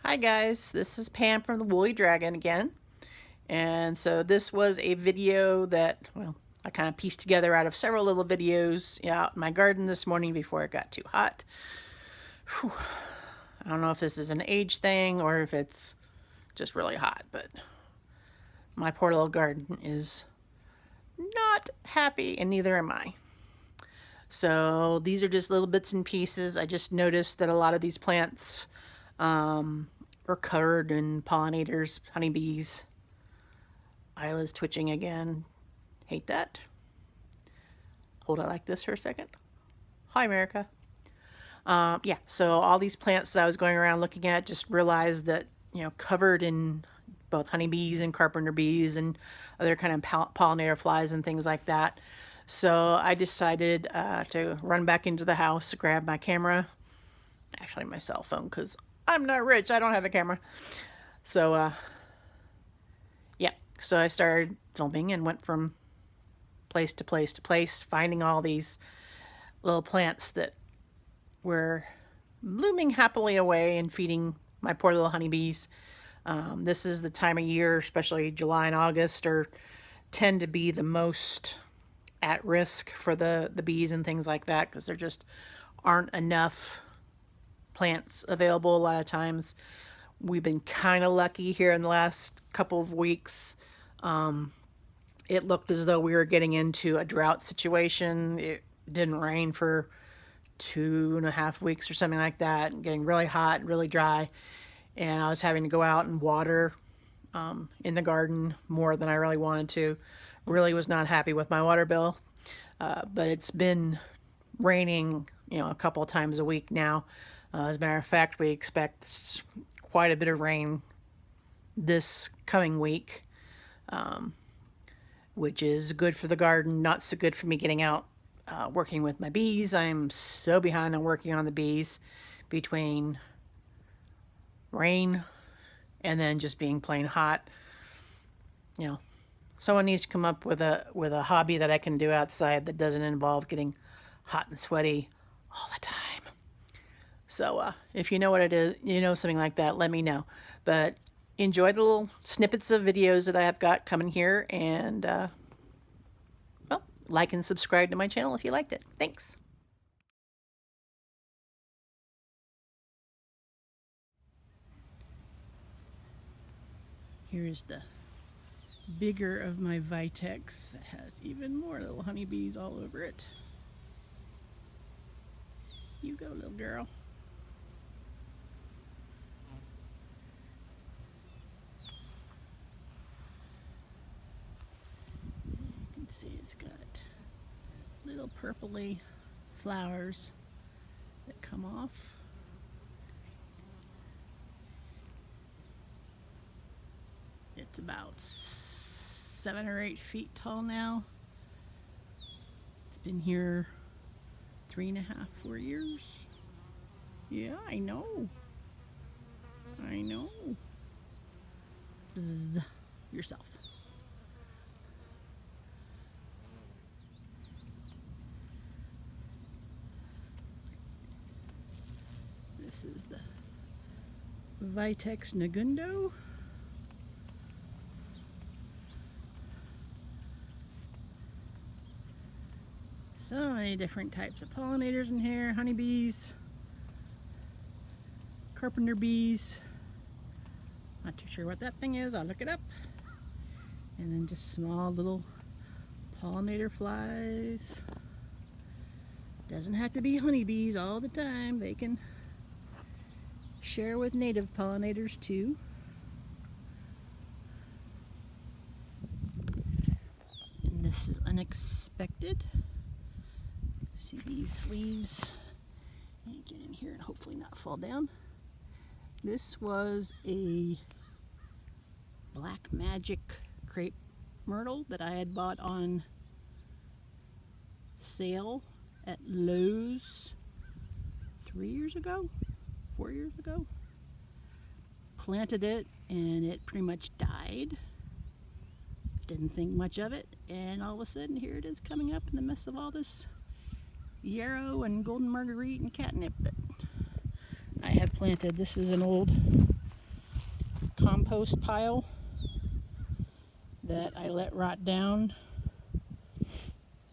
Hi guys, this is Pam from the Woolly Dragon again. And so this was a video that, well, I kind of pieced together out of several little videos out in my garden this morning before it got too hot. Whew. I don't know if this is an age thing or if it's just really hot, but my poor little garden is not happy, and neither am I. So these are just little bits and pieces. I just noticed that a lot of these plants are covered in pollinators, honeybees. Isla's twitching again. Hate that. Hold it like this for a second. Hi, America. Yeah, so all these plants that I was going around looking at, just realized that, covered in both honeybees and carpenter bees and other kind of pollinator flies and things like that. So I decided to run back into the house, grab my camera, actually my cell phone, because I'm not rich, I don't have a camera. So, yeah, so I started filming and went from place to place to place, finding all these little plants that were blooming happily away and feeding my poor little honeybees. This is the time of year, especially July and August, tend to be the most at risk for the bees and things like that, because there just aren't enough plants available a lot of times. We've been kind of lucky here in the last couple of weeks. It looked as though we were getting into a drought situation. It didn't rain for 2.5 weeks or something like that, getting really hot, really dry. And I was having to go out and water in the garden more than I really wanted to. Really was not happy with my water bill. But it's been raining, a couple of times a week now. As a matter of fact, we expect quite a bit of rain this coming week, which is good for the garden, not so good for me getting out working with my bees. I'm so behind on working on the bees between rain and then just being plain hot. Someone needs to come up with a hobby that I can do outside that doesn't involve getting hot and sweaty all the time. So if you know what it is, something like that, let me know. But enjoy the little snippets of videos that I have got coming here, and well, like and subscribe to my channel if you liked it. Thanks. Here's the bigger of my Vitex that has even more little honeybees all over it. You go, little girl. You can see it's got little purpley flowers that come off. It's about 7 or 8 feet tall now. It's been here 3.5, 4 years. Yeah, I know. Bzz, yourself. This is the Vitex negundo. So many different types of pollinators in here. Honeybees, carpenter bees. Not too sure what that thing is. I'll look it up. And then just small little pollinator flies. Doesn't have to be honeybees all the time. They can share with native pollinators too. And this is unexpected. See these sleeves. Get in here and hopefully not fall down. This was a black magic crepe myrtle that I had bought on sale at Lowe's 4 years ago. Planted it and it pretty much died. Didn't think much of it, and all of a sudden here it is coming up in the midst of all this yarrow and golden marguerite and catnip that I have planted. This was an old compost pile that I let rot down.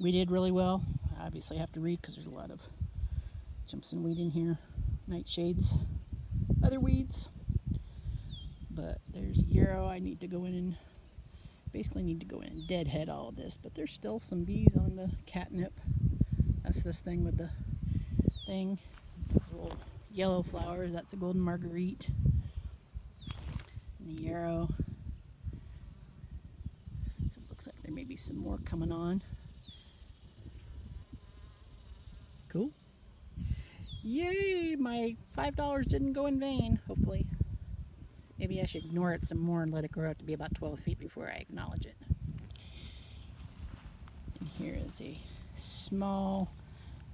We did really well. I obviously have to read because there's a lot of Jimson weed in here, nightshades, other weeds. But there's yarrow. I need to go in and basically need to go in and deadhead all of this. But there's still some bees on the catnip. That's this thing with the thing. Little yellow flowers. That's the golden Margarita. And the yarrow. So it looks like there may be some more coming on. Cool. Yay! My $5 didn't go in vain, hopefully. Maybe I should ignore it some more and let it grow out to be about 12 feet before I acknowledge it. And here is a small,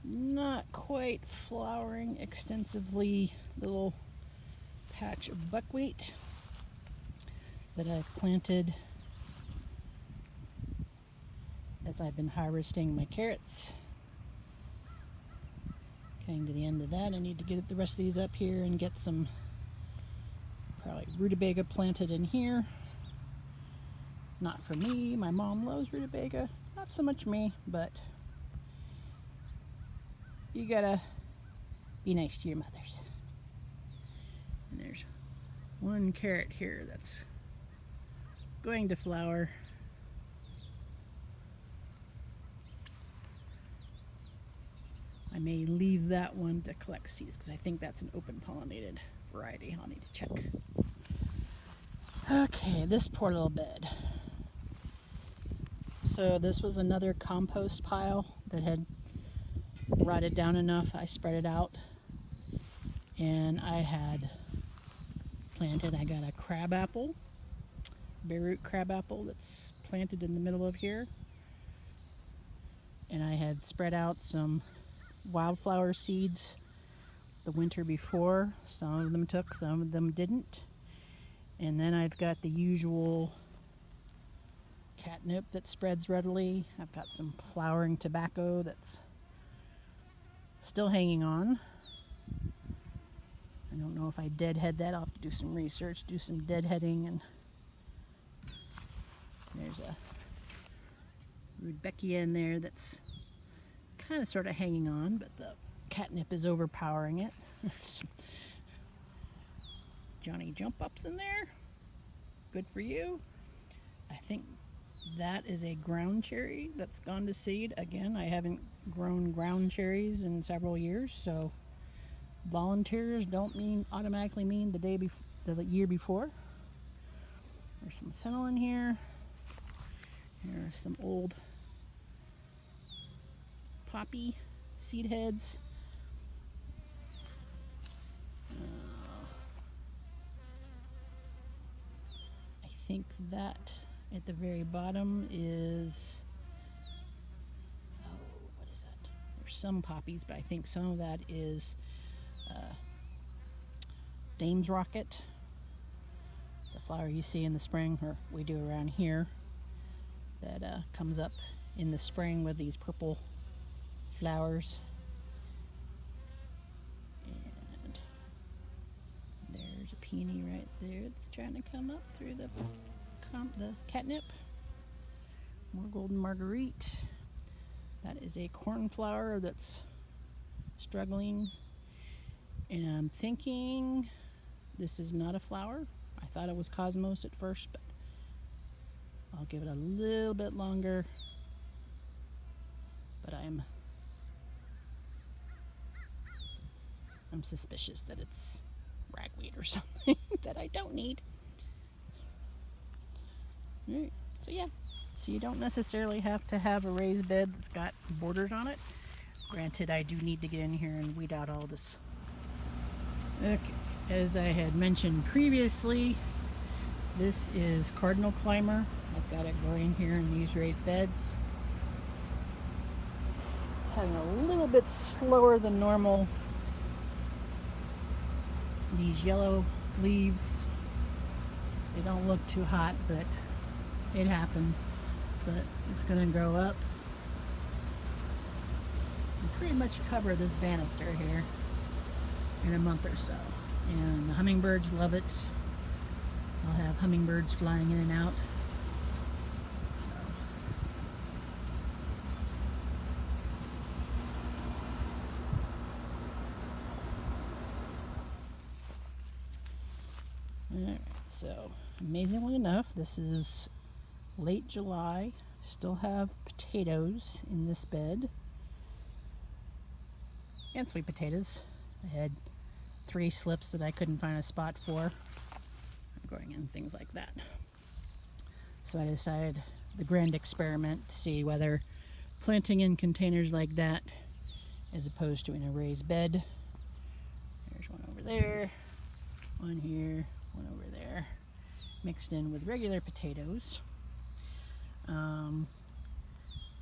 not quite flowering extensively little patch of buckwheat that I've planted as I've been harvesting my carrots. Getting to the end of that, I need to get the rest of these up here and get some probably rutabaga planted in here. Not for me, my mom loves rutabaga, not so much me, but you gotta be nice to your mothers. And there's one carrot here that's going to flower. I may leave that one to collect seeds because I think that's an open pollinated variety. I'll need to check. Okay, this poor little bed. So this was another compost pile that had rotted down enough. I spread it out and I had planted, I got a crabapple, bare root crabapple that's planted in the middle of here. And I had spread out some wildflower seeds the winter before. Some of them took, some of them didn't. And then I've got the usual catnip that spreads readily. I've got some flowering tobacco that's still hanging on. I don't know if I deadhead that. I'll have to do some research, do some deadheading. And there's a rudbeckia in there that's kind of sort of hanging on, but the catnip is overpowering it. Some Johnny jump ups in there. Good for you. I think that is a ground cherry that's gone to seed. Again, I haven't grown ground cherries in several years, so volunteers don't automatically mean the year before. There's some fennel in here. Here's some old poppy seed heads. I think that at the very bottom is, what is that? There's some poppies, but I think some of that is Dame's Rocket. It's a flower you see in the spring, or we do around here, that comes up in the spring with these purple flowers. And there's a peony right there that's trying to come up through the catnip. More golden Margarita. That is a cornflower that's struggling. And I'm thinking this is not a flower. I thought it was cosmos at first, but I'll give it a little bit longer. But I'm suspicious that it's ragweed or something that I don't need. Alright, so yeah. So you don't necessarily have to have a raised bed that's got borders on it. Granted, I do need to get in here and weed out all this. Okay, as I had mentioned previously, this is Cardinal Climber. I've got it growing here in these raised beds. It's having a little bit slower than normal. These yellow leaves, they don't look too hot, but it happens. But it's going to grow up and pretty much cover this banister here in a month or so. And the hummingbirds love it. I'll have hummingbirds flying in and out. Alright, so amazingly enough, this is late July. Still have potatoes in this bed. And sweet potatoes. I had 3 slips that I couldn't find a spot for. I'm growing in things like that. So I decided the grand experiment to see whether planting in containers like that as opposed to in a raised bed. There's one over there, one here, one over there, mixed in with regular potatoes.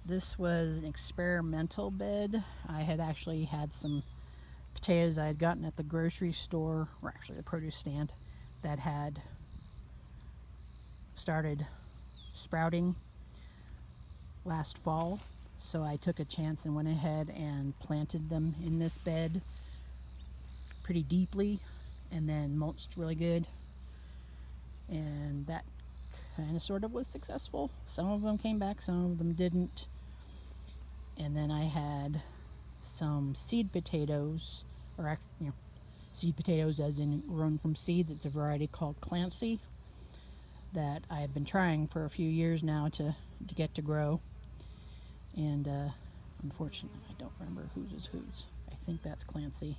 This was an experimental bed. I had actually had some potatoes I had gotten at the grocery store, or actually the produce stand, that had started sprouting last fall. So I took a chance and went ahead and planted them in this bed pretty deeply and then mulched really good. And that kind of sort of was successful. Some of them came back, some of them didn't. And then I had some seed potatoes, or seed potatoes as in grown from seeds. It's a variety called Clancy that I have been trying for a few years now to get to grow. And unfortunately, I don't remember whose is whose. I think that's Clancy.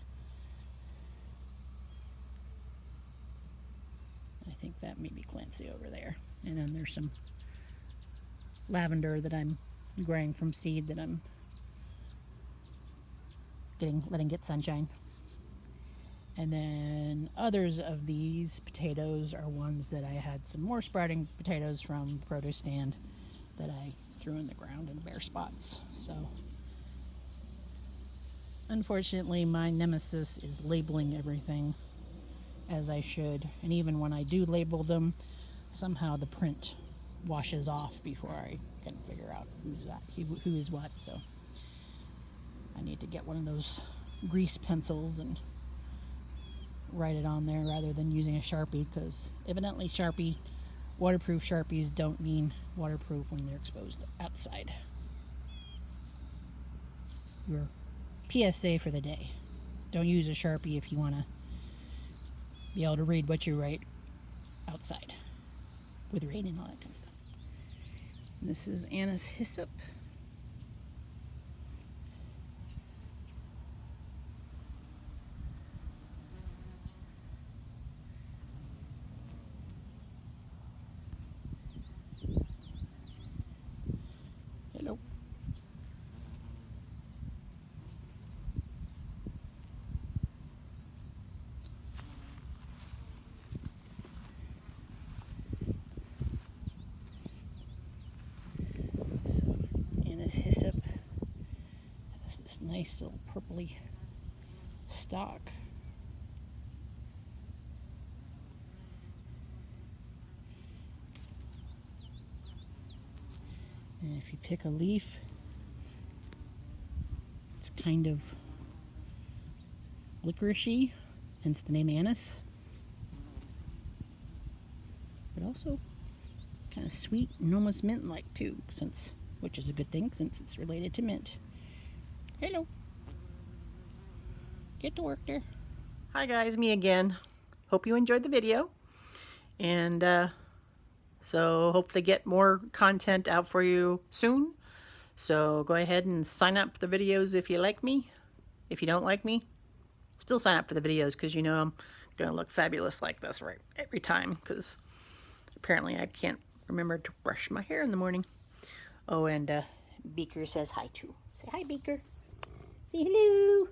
I think that may be Clancy over there. And then there's some lavender that I'm growing from seed that I'm letting get sunshine. And then others of these potatoes are ones that I had some more sprouting potatoes from the produce stand that I threw in the ground in bare spots. So unfortunately, my nemesis is labeling everything as I should, and even when I do label them, somehow the print washes off before I can figure out who is what. So I need to get one of those grease pencils and write it on there rather than using a Sharpie, because evidently waterproof Sharpies don't mean waterproof when they're exposed outside. Your PSA for the day: don't use a Sharpie if you want to be able to read what you write outside with rain and all that kind of stuff. This is Anna's hyssop. Hello. Hyssop has this nice little purpley stalk. And if you pick a leaf, it's kind of licoricey, hence the name anise, but also kind of sweet and almost mint-like too, which is a good thing since it's related to mint. Hello. Get to work there. Hi guys, me again. Hope you enjoyed the video. And so hopefully get more content out for you soon. So go ahead and sign up for the videos if you like me. If you don't like me, still sign up for the videos, because you know I'm gonna look fabulous like this right every time, because apparently I can't remember to brush my hair in the morning. Oh, and Beaker says hi too. Say hi, Beaker. Say hello.